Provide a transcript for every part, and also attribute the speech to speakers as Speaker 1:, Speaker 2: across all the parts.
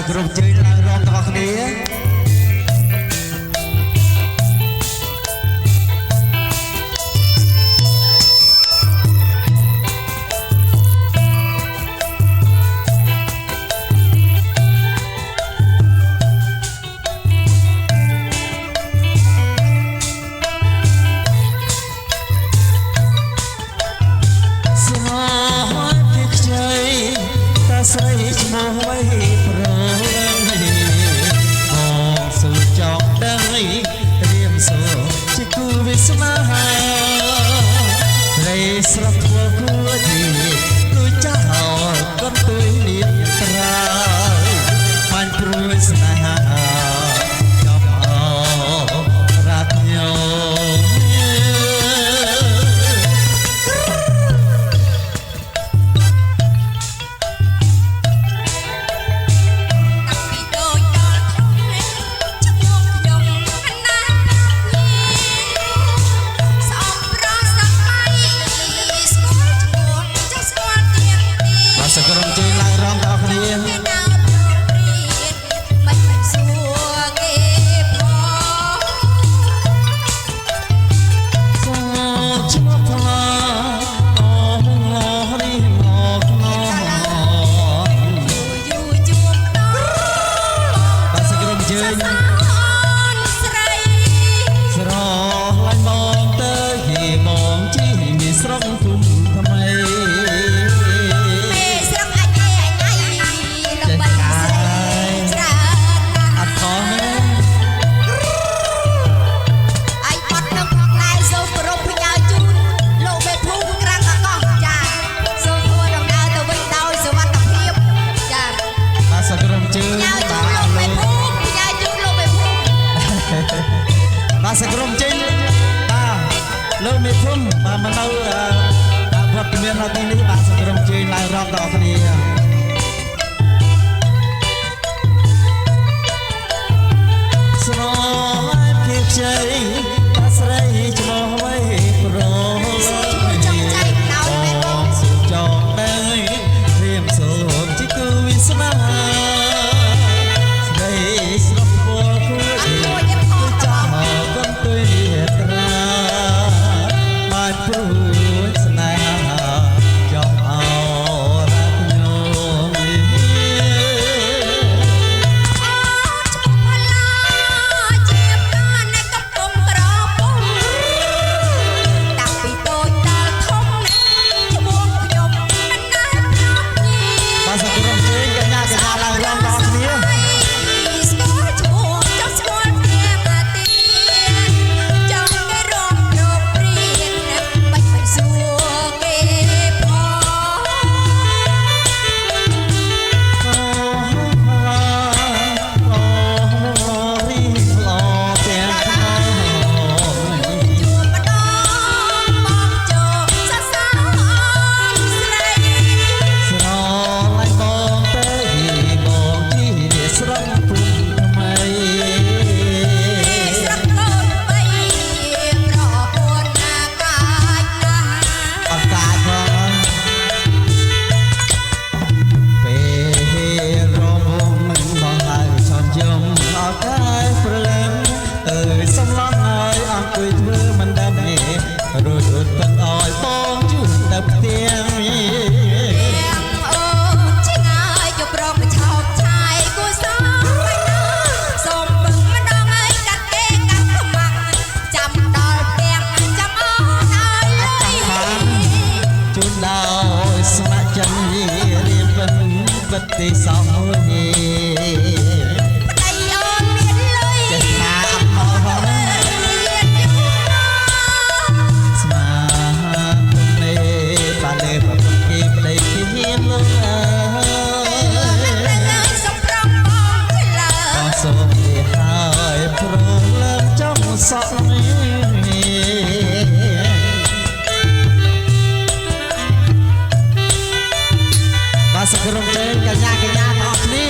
Speaker 1: សក្រុមជើងឡើងរងទាំងអស់គ្នាស្រីឈ្មោះអ្វីប្រលឹងមកสู่ចောင်းដឹងរៀមសូជាគូវិស្នារេស្រស់ធ្វើគួរទីដូចចាស់ក៏ទុយលៀបត្រាបានព្រួយស្នេហាចាប់អរាត់ញោសក្រុមជើងឡើងរំដល់គ្នាបាទសក្រុមជើងបាទលោកមេភូមិបាទមកនៅវត្តមាននៅទីនេះបាទសក្រុមជើងឡើងរំដល់គ្នាស្រោមភៀវជ័យតាស្រីឈ្មោះអ្វីប្រលឹងបងសុចងដឹងរៀមសូមជាគូវិស្នាស្រីស្រស់ពោលគួរទីព្រួយស្នេហាចង់អរ៉ាត់ញោមជាបាននៅកំពុងក្រពុំតាំងពីតូចដល់ធំឈ្មោះខ្ញុំមិនដែលប្រាប់ញីបាទសក្រុមជើងកញ្ញាឡើងរំដល់គ្នាទីសំនីប្តីអូនមានលុយចេះថាអត់មកផងស្មាគុំនេះបានលើប្រពន្ធគេប្តីគេមានលុយសំប្រំបងឆ្លើយក៏សូមទីហើយព្រមលើកចង់សក់បាទសក្រុមជើងកញ្ញាទាំងអស់គ្នា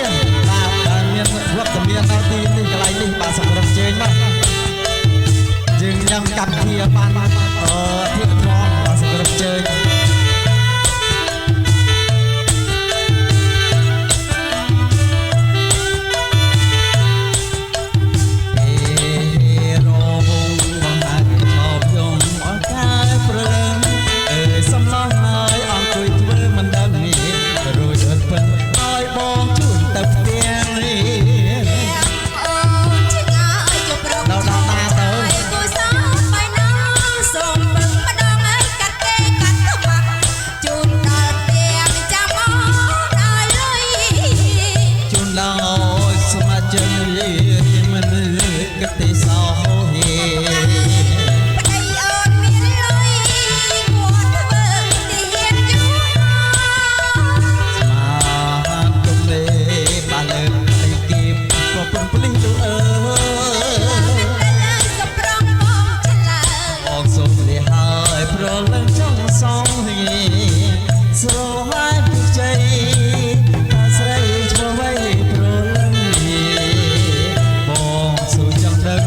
Speaker 2: លឹងចង់សងស្រហាយពីជ័យតាស្រីឈ្មោះវៃប្រលឹងបងសូចង់ដឹង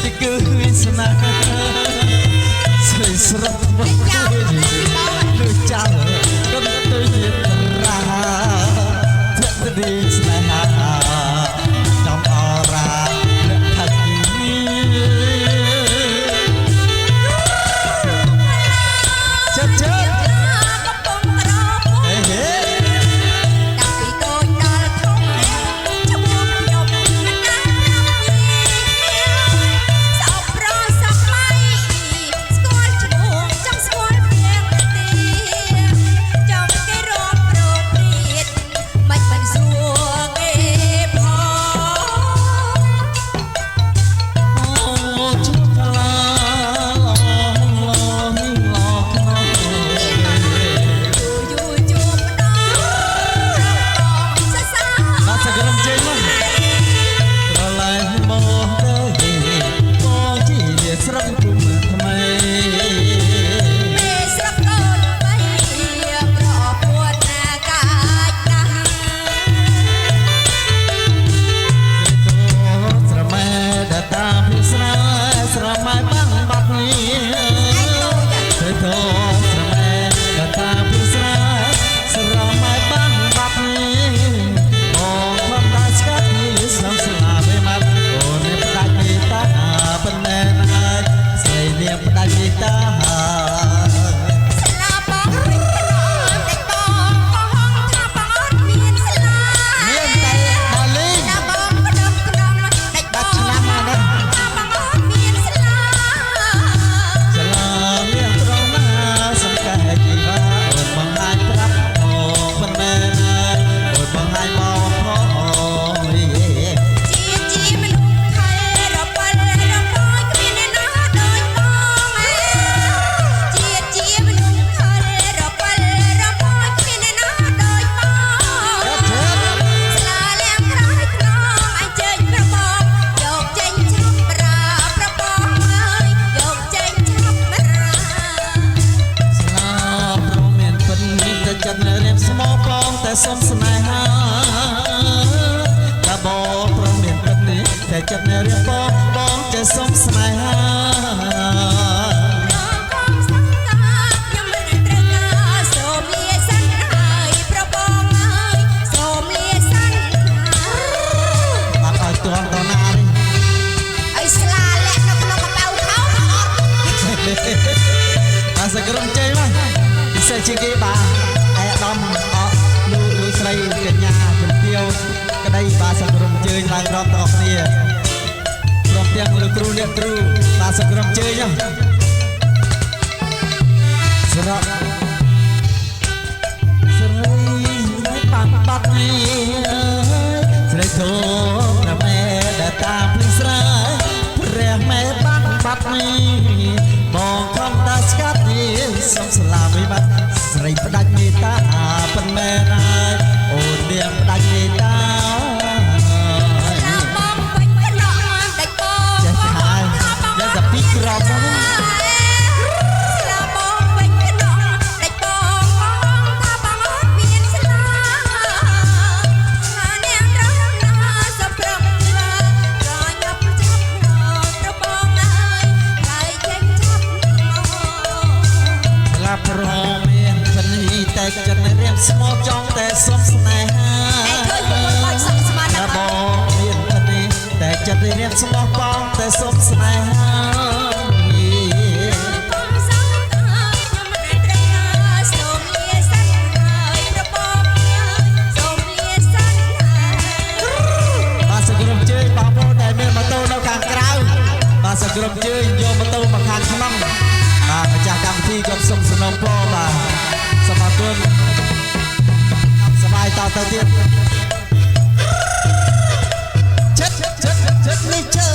Speaker 2: ទីគឺវាសនាស្រីស្រស់មកដូចចាំក៏ទៅជារាធាក់ទីស្នេហាចំអរាអ្នកផាត់សុំស្នេហាតាបងប្រមានទឹកនេះតែចិត្តនៅរៀបបងចេះសុំស្នេហាខ្ញុំមិនត្រូវការសូមលាសិនហើយប្របងហើយសូមលាសិនបាត់ឲ្យទាន់តណានេះអីស្លាលាក់នៅក្នុងកប៉ៅខោអត់អាសក្រុមជ័យមកពិសេសជាងគេបាទឯកឧត្តមលោកស្រីកញ្ញាជំទាវក្តីបាទសក្រុមជើញឡើងរាប់ទាំងអស់គ្នាព្រមទាំងលោកគ្រូអ្នកគ្រូបាទសក្រុមជើញស្រកស្រីបាត់បាត់នេះស្រីធំណាមែដែលតាមភ្លឺស្រាយព្រះមេបាត់បាត់នេះបងខំដាច់ស្កាត់នេះសុំស្លាប់វិបត្តិស្រីផ្ដាច់មេត្តាប៉ុន្មានហើយអូននាងផ្ដាច់មេត្តាណាបងវិញកណ្ដោដាច់បងចេះហើយយ៉ាងតែពីក្រោបហ្នឹងណាបងវិញកណ្ដោដាច់បងថាបងអត់មានស្លាណានាងត្រង់ណាសុំប្រឹងក្រញាប់ចាប់ប្របងហើយហើយចេញចាប់ស្លាប់ប្រមានតែចិត្តរៀបស្មោះចង់តែសុំស្នេហាឃើញប្រពន្ធបាច់សក់ស្មានណាបងមានតែនេះតែចិត្តរៀបស្មោះបងតែសុំស្នេហាបងសងតាខ្ញុំមិនត្រូវការសូមលាសិនហើយប្របងសូមលាសិនបាទសក្រុមជើញបងប្អូនដែលមានម៉ូតូនៅខាងក្រៅបាទសក្រុមជើញយកម៉ូតូមកខាងក្នុងបាទម្ចាស់កម្មវិធីក៏សុំសំណូមពរបាទសូមអរគុណសบายតទៅទៀតចិត្តនេះជើ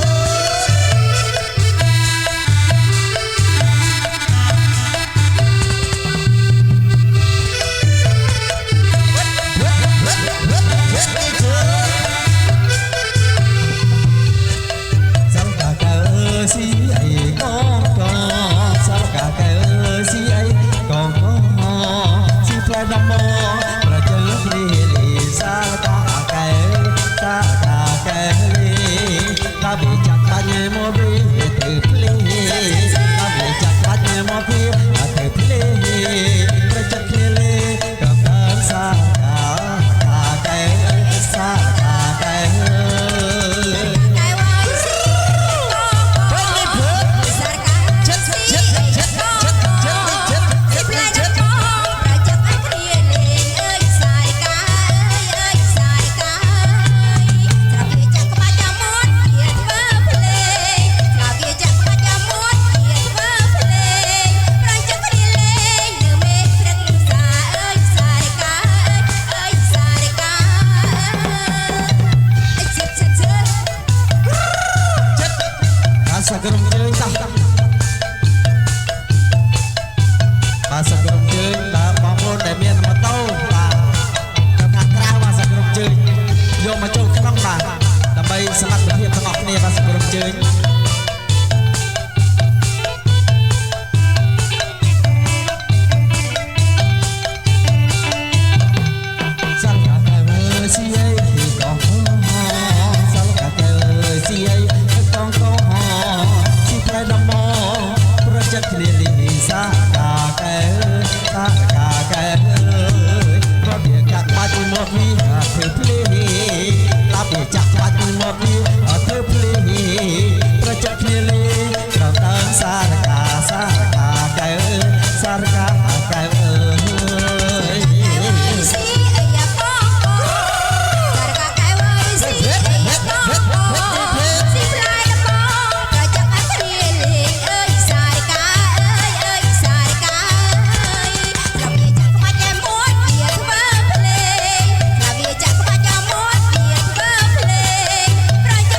Speaker 2: ចិត្តគ្នាលីសាកាកែសាកាកែប្រពៃកាក់បាច់មកនេះធ្វើភ្លេឡាប់ចាក់បាច់មកនេះធ្វើភ្លេប្រចិត្តគ្នាលីដល់ដើមសារកាកែសារកាកែអើយ
Speaker 1: ស៊ីអីយ៉ាបងការកាកែវ៉ៃស៊ីអីយ៉ាបងស៊ីផ្លែដបងប្រចាំអត់គ្នាលេងអើយសាយកាអើយសាយកាអើយដល់វាចាក់ក្បាច់តែមួយវាធ្វើភ្លេងដល់វាចាក់ក្បាច់តែមួយវាធ្វើភ្លេងប្រចាំ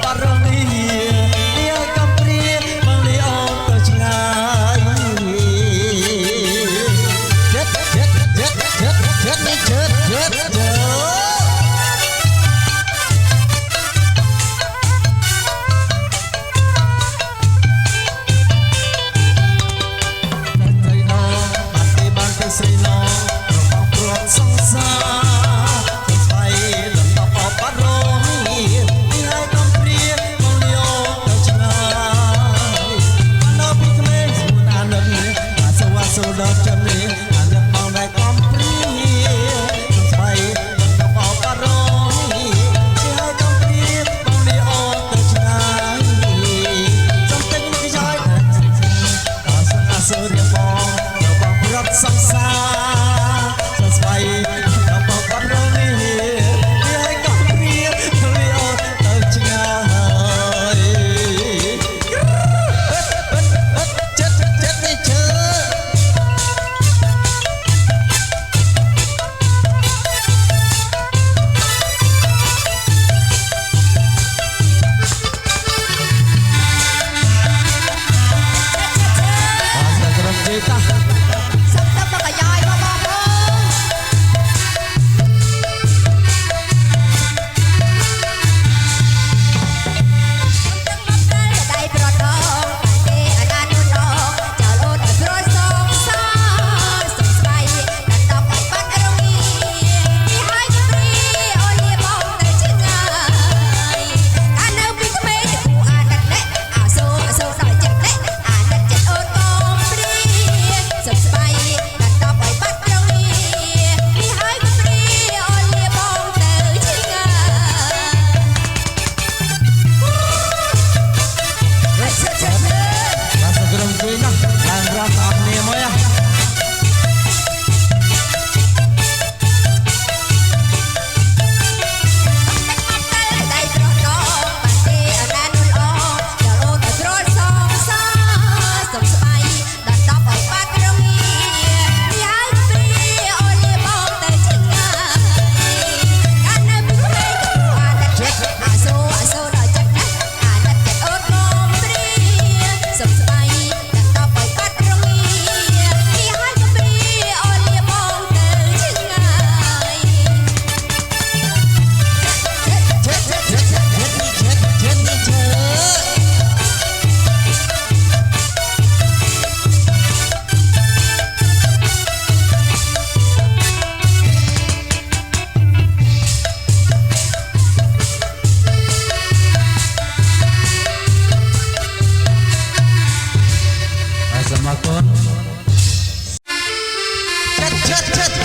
Speaker 2: បារមីនេះកំព្រាបងលីអូនទៅឆ្ងាយចិត្តនេះចិត្តស្រីឡងរបស់ព្រាត់សង្សារស្វ័យលំដាប់អបអរមីនេះហើយកំព្រាមកលីអូទៅឆ្ងាយនៅពីក្មេងស្មួនអានិតអាសវ៉ាសូដល់ចាំនេះអានិតមកតែកំព្រាស្វ័យលំដាប់អបអរមីនេះហើយកំព្រាមកលីអូទៅឆ្ងាយសំតិចមកខ្ចាយអាសូរៀបបងរត់សង្សារស្វ័យដល់បបរមីនេះឲ្យកំព្រាលីអូទៅឆ្ងាយចិត្តនេះ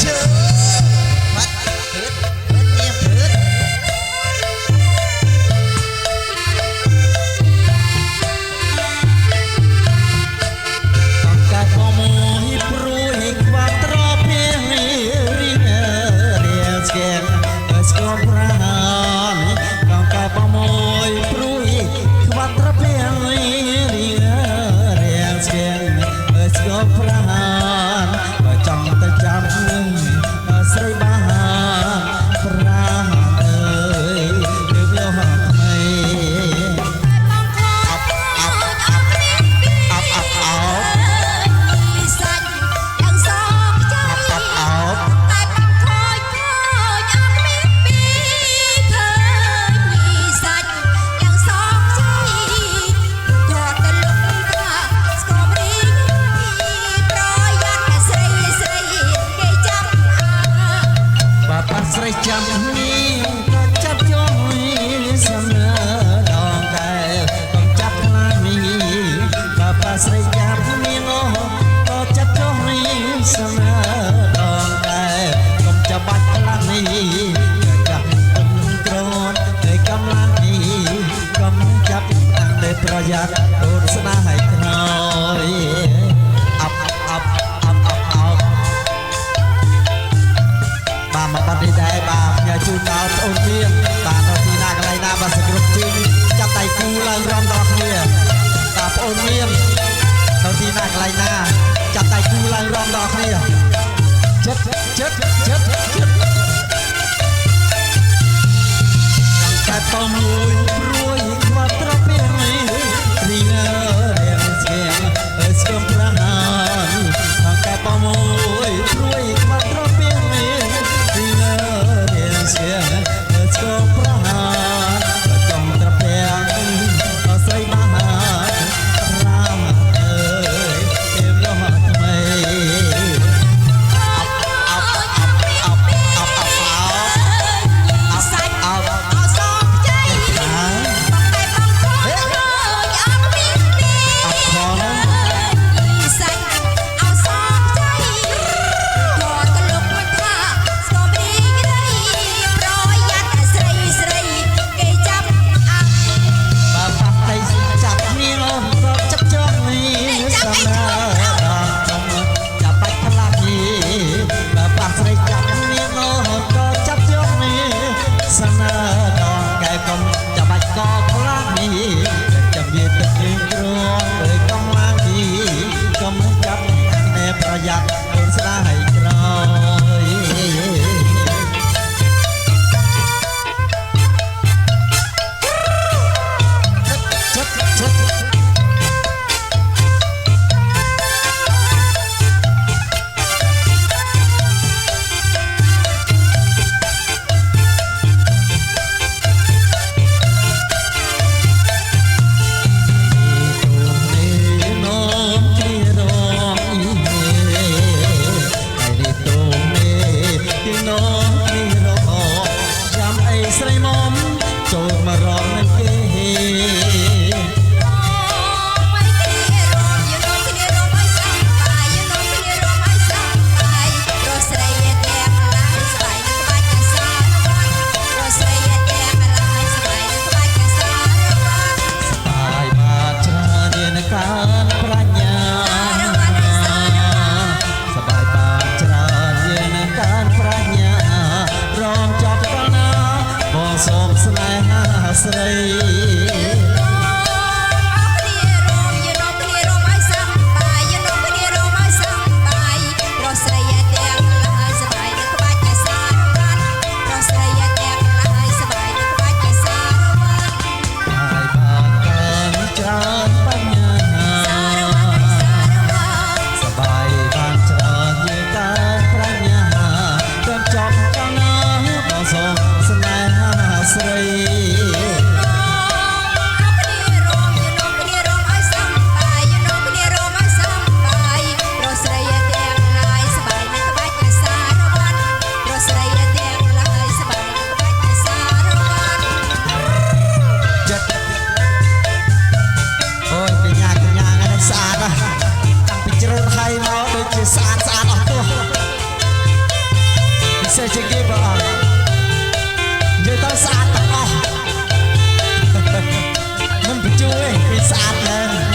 Speaker 2: ជើប្រយ័ត្នអូនស្នាឲ្យខ្នើយអប់បាទមកបាត់នេះដែរបាទផ្ញើជូនដល់បងប្អូនបាទនៅទីណាកន្លែងណាបាទសង្គ្រោះជើងចាប់ដៃគូឡើងរំដល់គ្នាបាទបងប្អូនមាននៅទីណាកន្លែងណាចាប់ដៃគូឡើងរំដល់គ្នាចិត្តតែបំមួយព្រួយ ស្រី sẽ chỉ kia vợ như tao xa tao lo mình phải chui bị xa lên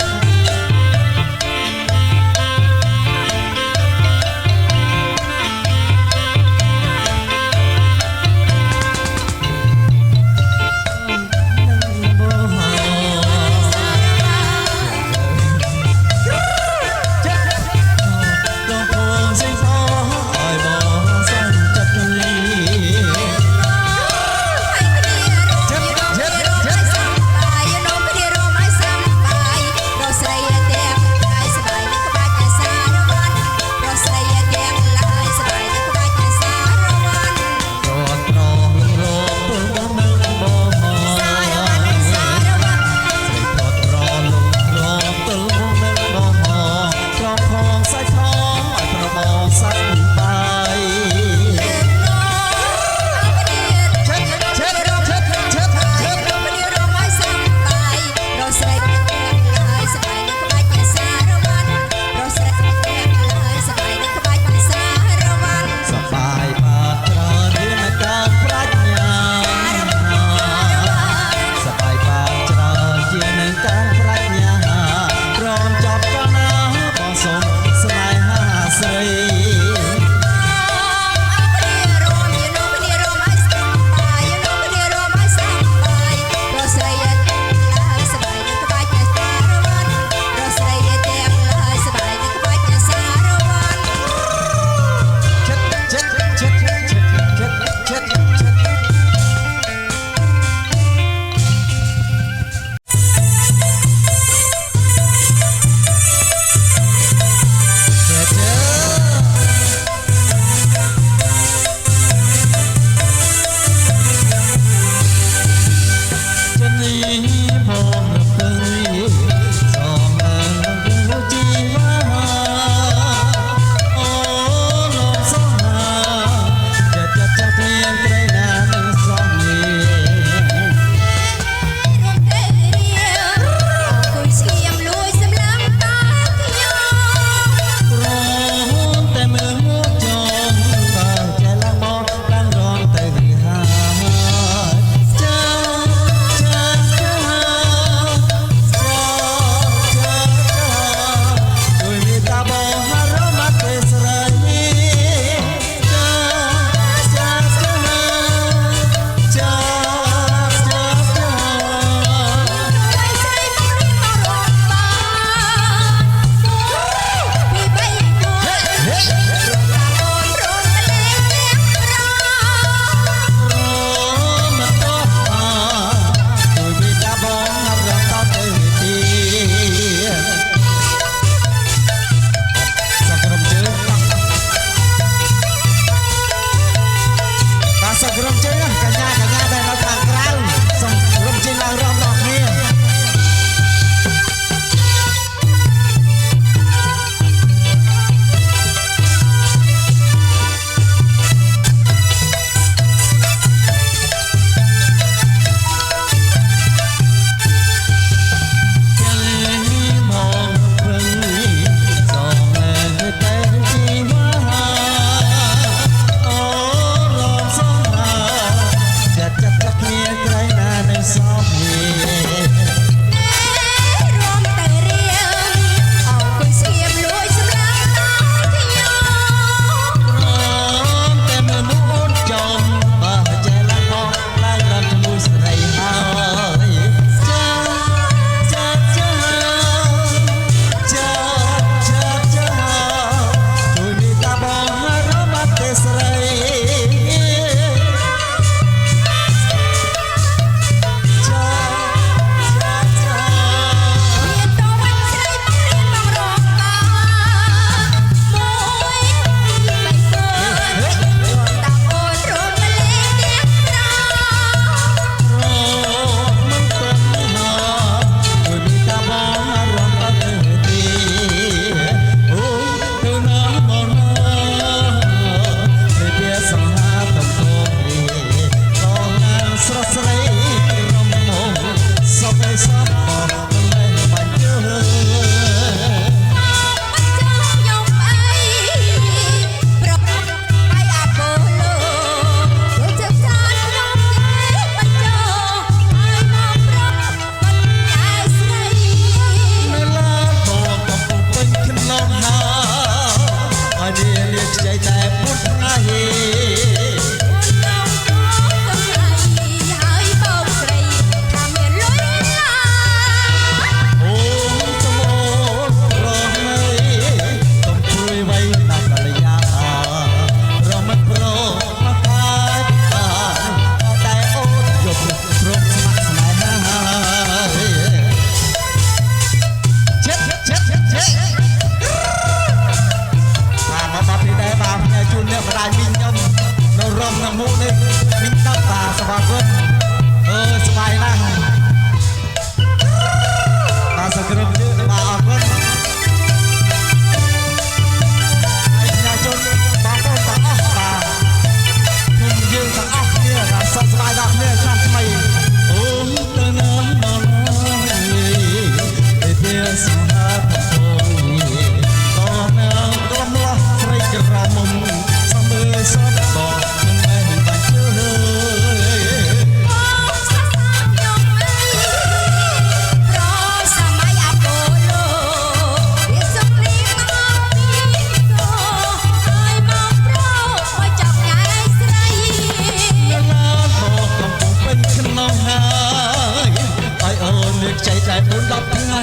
Speaker 2: ែ4 10ថ្ងៃ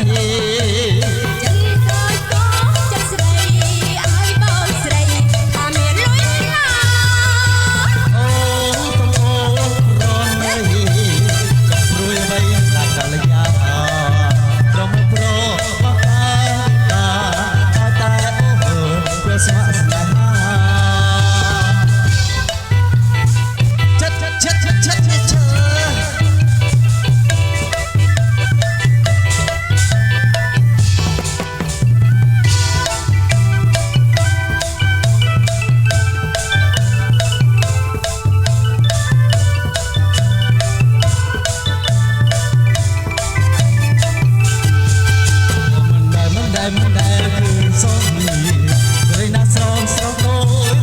Speaker 1: ចិនឃើញក៏ចិត្តស្រីឲ្យបងស្រីថាមានលុយណា
Speaker 2: អូកំអូរននៃព្រួយអ្វីដាច់កលយាត្រឹមប្របកាតែអូព្រោះស្ម័គ្រស្នេហាចិត្តមិនដែលគឺសូមនេះរៃណាស្រងស្រស់ដូច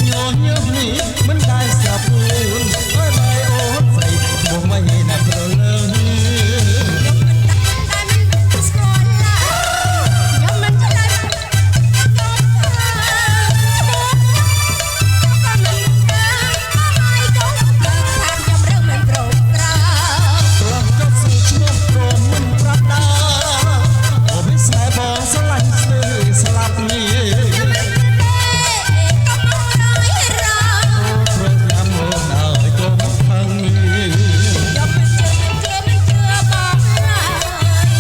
Speaker 2: ញញនេះមិនដែលស្ដាប់ពួនអើយបាយអូនស្រីមកមិនណាប្រលើង
Speaker 1: តែមិនស្គាល់ឡើយខ្ញុំមិនឆ្លើយក៏មិនដឹងហើយកូនថាខ្ញុំរឿងមិនប្រក្រៅ
Speaker 2: ព្រោះចុះស៊ូឈ្មោះព្រមមិនប្រាប់ដាអូវិស្នេហ៍បងស្រឡាញ់ស្ទើរស្លាប់នេះ ព្រោះញ៉ាំមកដល់ក៏មកផឹង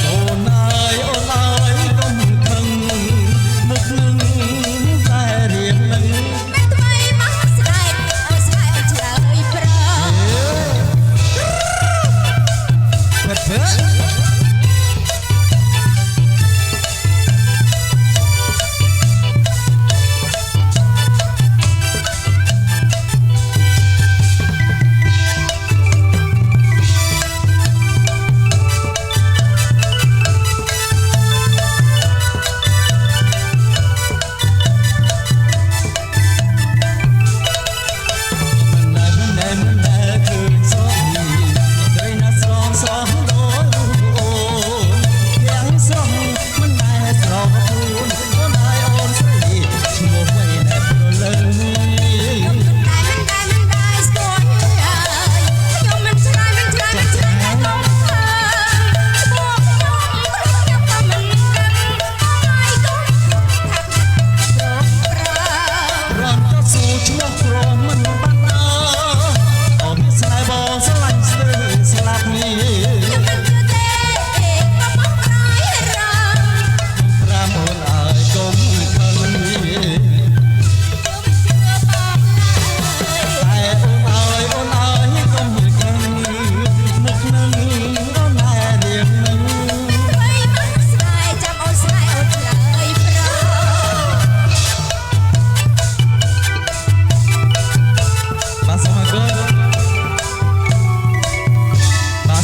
Speaker 2: អូនអើយកុំខឹងមុខនឹងតែរៀងនឹងពិតព្រឹក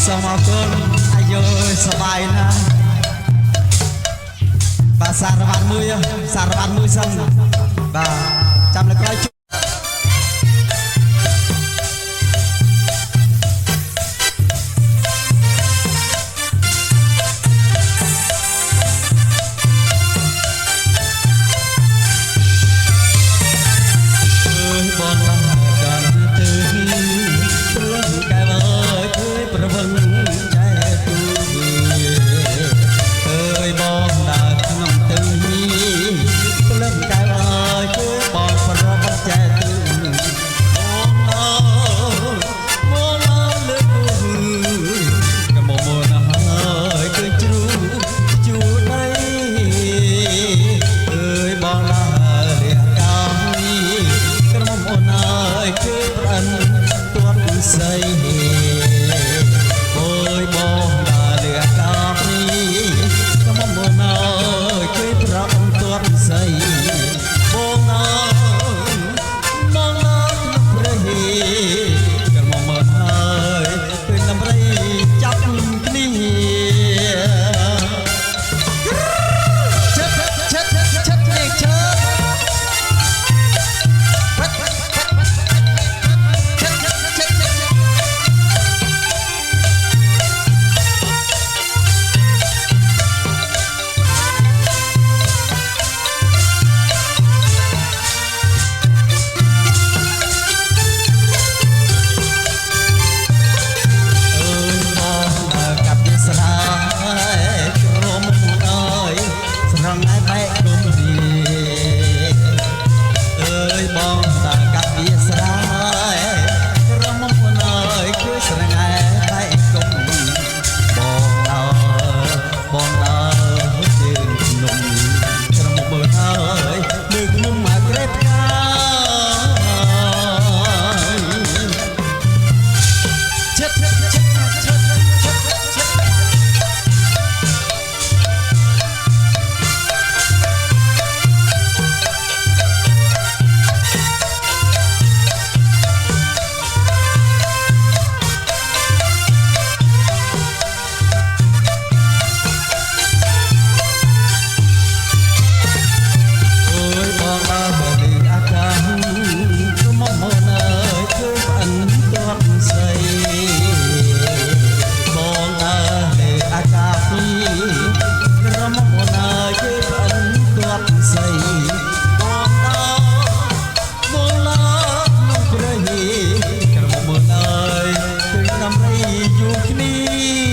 Speaker 2: សូមអរគុណអាយសប្បាយណាស់បាទសារវ៉ាន់មួយសិនបាទចាំលើក្រោយច គ្នា